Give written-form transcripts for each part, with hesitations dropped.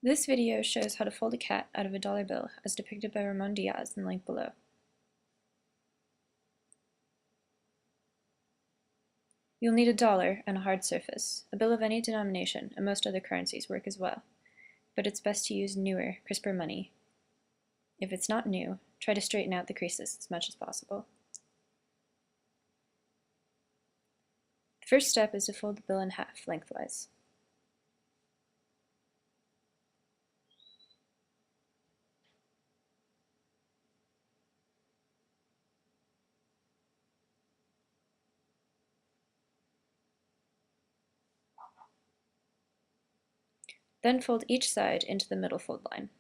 This video shows how to fold a cat out of a dollar bill as depicted by Román Díaz in the link below. You'll need a dollar and a hard surface. A bill of any denomination and most other currencies work as well, but it's best to use newer, crisper money. If it's not new, try to straighten out the creases as much as possible. The first step is to fold the bill in half lengthwise. Then fold each side into the middle fold line.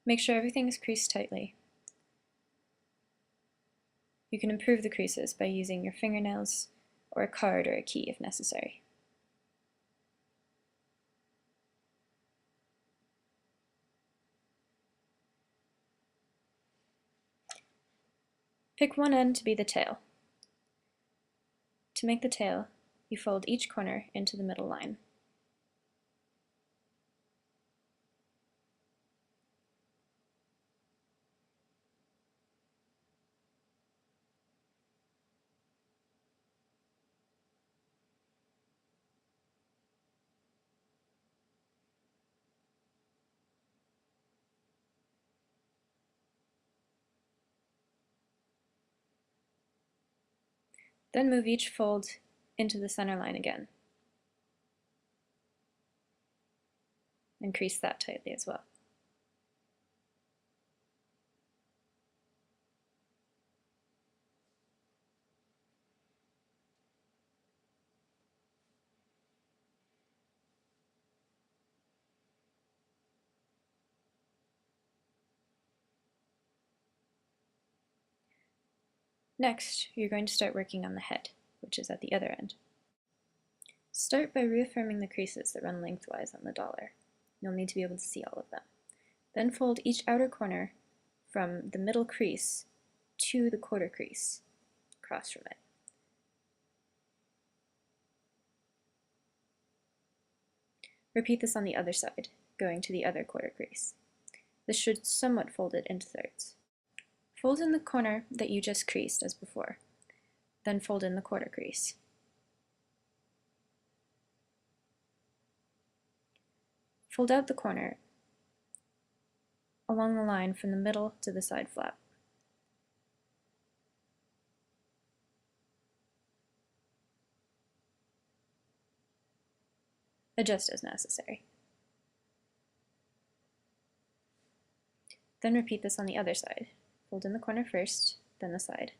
Make sure everything is creased tightly. You can improve the creases by using your fingernails or a card or a key if necessary. Pick one end to be the tail. To make the tail, you fold each corner into the middle line. Then move each fold into the center line again, and crease that tightly as well. Next, you're going to start working on the head, which is at the other end. Start by reaffirming the creases that run lengthwise on the dollar. You'll need to be able to see all of them. Then fold each outer corner from the middle crease to the quarter crease, across from it. Repeat this on the other side, going to the other quarter crease. This should somewhat fold it into thirds. Fold in the corner that you just creased as before, then fold in the quarter crease. Fold out the corner along the line from the middle to the side flap. Adjust as necessary. Then repeat this on the other side. Fold in the corner first, then the side.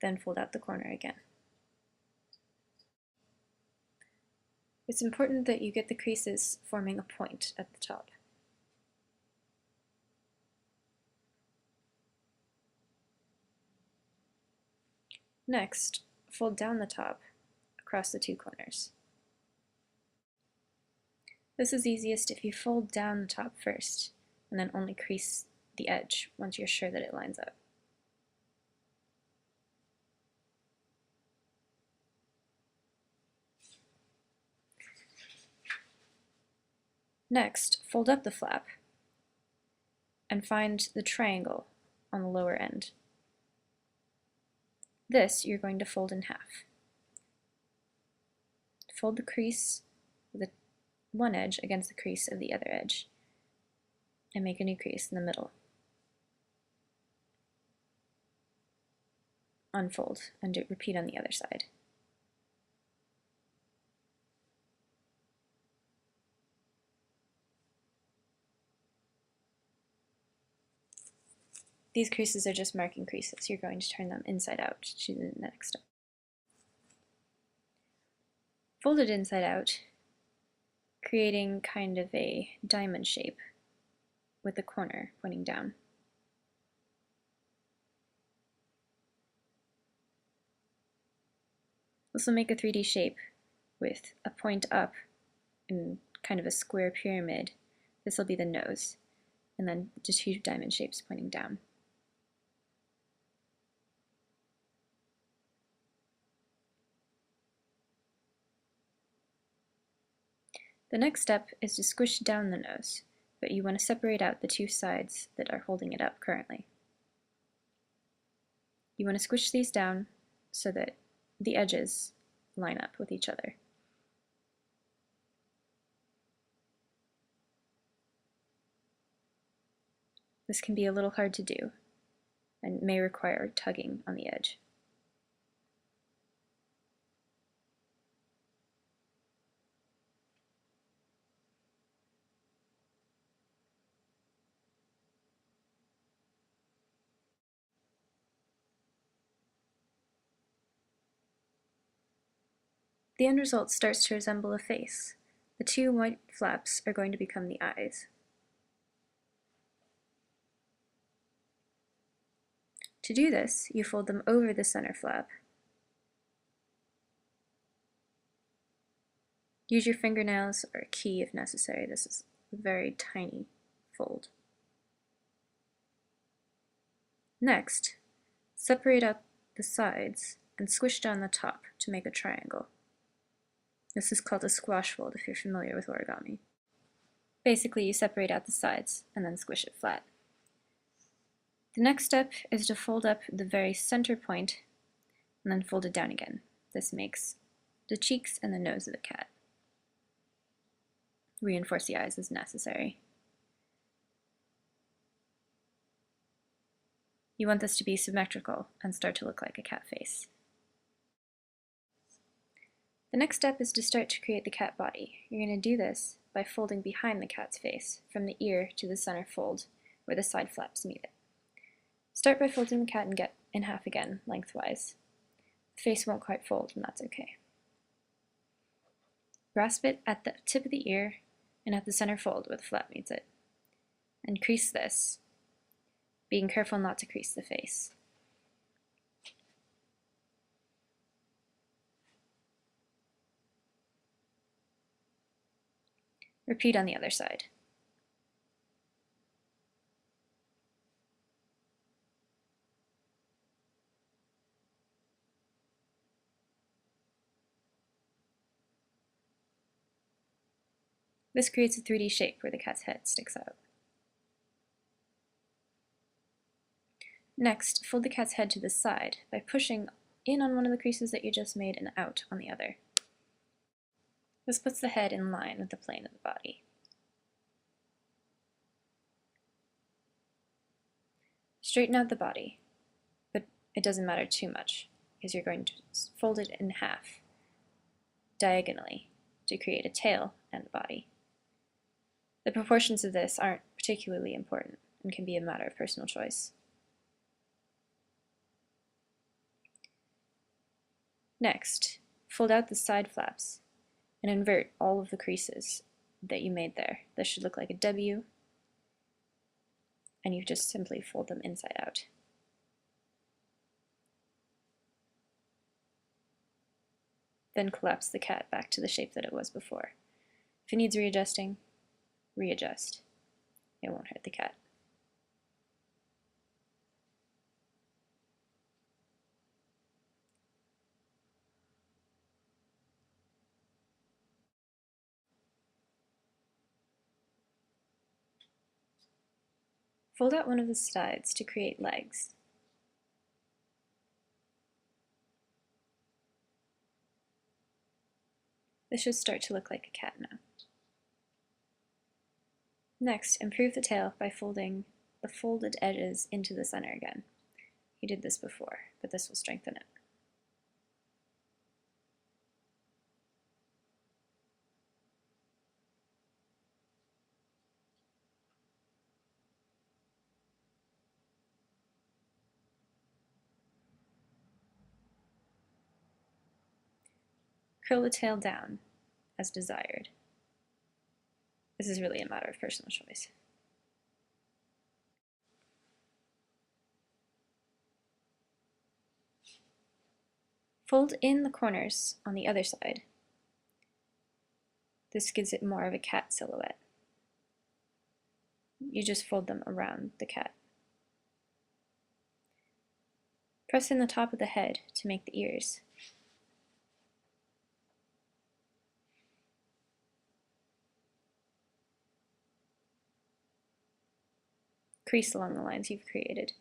Then fold out the corner again. It's important that you get the creases forming a point at the top. Next, fold down the top across the two corners. This is easiest if you fold down the top first, and then only crease the edge once you're sure that it lines up. Next, fold up the flap and find the triangle on the lower end. This you're going to fold in half. Fold the crease with the one edge against the crease of the other edge, and make a new crease in the middle. Unfold and repeat on the other side. These creases are just marking creases. You're going to turn them inside out to the next step. Fold it inside out, creating kind of a diamond shape with the corner pointing down. This will make a 3D shape with a point up in kind of a square pyramid. This will be the nose, and then just two diamond shapes pointing down. The next step is to squish down the nose, but you want to separate out the two sides that are holding it up currently. You want to squish these down so that the edges line up with each other. This can be a little hard to do and may require tugging on the edge. The end result starts to resemble a face. The two white flaps are going to become the eyes. To do this, you fold them over the center flap. Use your fingernails or a key if necessary. This is a very tiny fold. Next, separate out the sides and squish down the top to make a triangle. This is called a squash fold if you're familiar with origami. Basically, you separate out the sides and then squish it flat. The next step is to fold up the very center point and then fold it down again. This makes the cheeks and the nose of the cat. Reinforce the eyes as necessary. You want this to be symmetrical and start to look like a cat face. The next step is to start to create the cat body. You're going to do this by folding behind the cat's face, from the ear to the center fold, where the side flaps meet it. Start by folding the cat in half again, lengthwise. The face won't quite fold, and that's okay. Grasp it at the tip of the ear and at the center fold where the flap meets it. And crease this, being careful not to crease the face. Repeat on the other side. This creates a 3D shape where the cat's head sticks out. Next, fold the cat's head to the side by pushing in on one of the creases that you just made and out on the other. This puts the head in line with the plane of the body. Straighten out the body, but it doesn't matter too much because you're going to fold it in half diagonally to create a tail and a body. The proportions of this aren't particularly important and can be a matter of personal choice. Next, fold out the side flaps and invert all of the creases that you made there. This should look like a W, and you just simply fold them inside out. Then collapse the cat back to the shape that it was before. If it needs readjusting, readjust. It won't hurt the cat. Fold out one of the sides to create legs. This should start to look like a cat now. Next, improve the tail by folding the folded edges into the center again. You did this before, but this will strengthen it. Curl the tail down as desired. This is really a matter of personal choice. Fold in the corners on the other side. This gives it more of a cat silhouette. You just fold them around the cat. Press in the top of the head to make the ears. Crease along the lines you've created.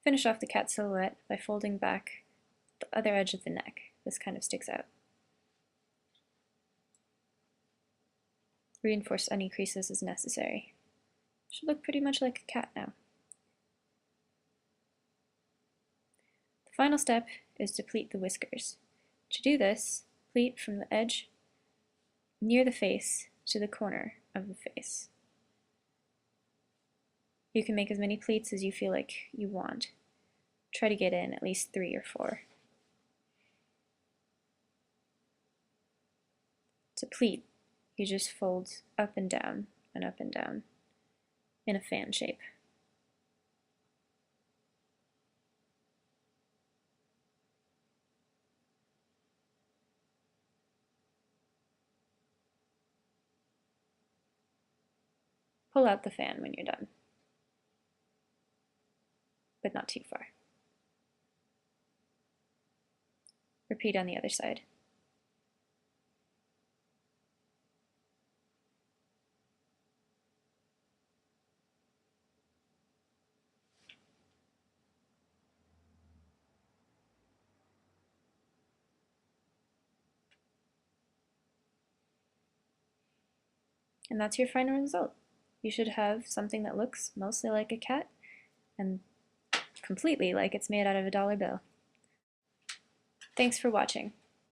Finish off the cat silhouette by folding back the other edge of the neck. This kind of sticks out. Reinforce any creases as necessary. Should look pretty much like a cat now. The final step is to pleat the whiskers. To do this, pleat from the edge near the face to the corner of the face. You can make as many pleats as you feel like you want. Try to get in at least 3 or 4. To pleat, you just fold up and down and up and down in a fan shape. Pull out the fan when you're done, but not too far. Repeat on the other side. And that's your final result. You should have something that looks mostly like a cat and completely like it's made out of a dollar bill. Thanks for watching.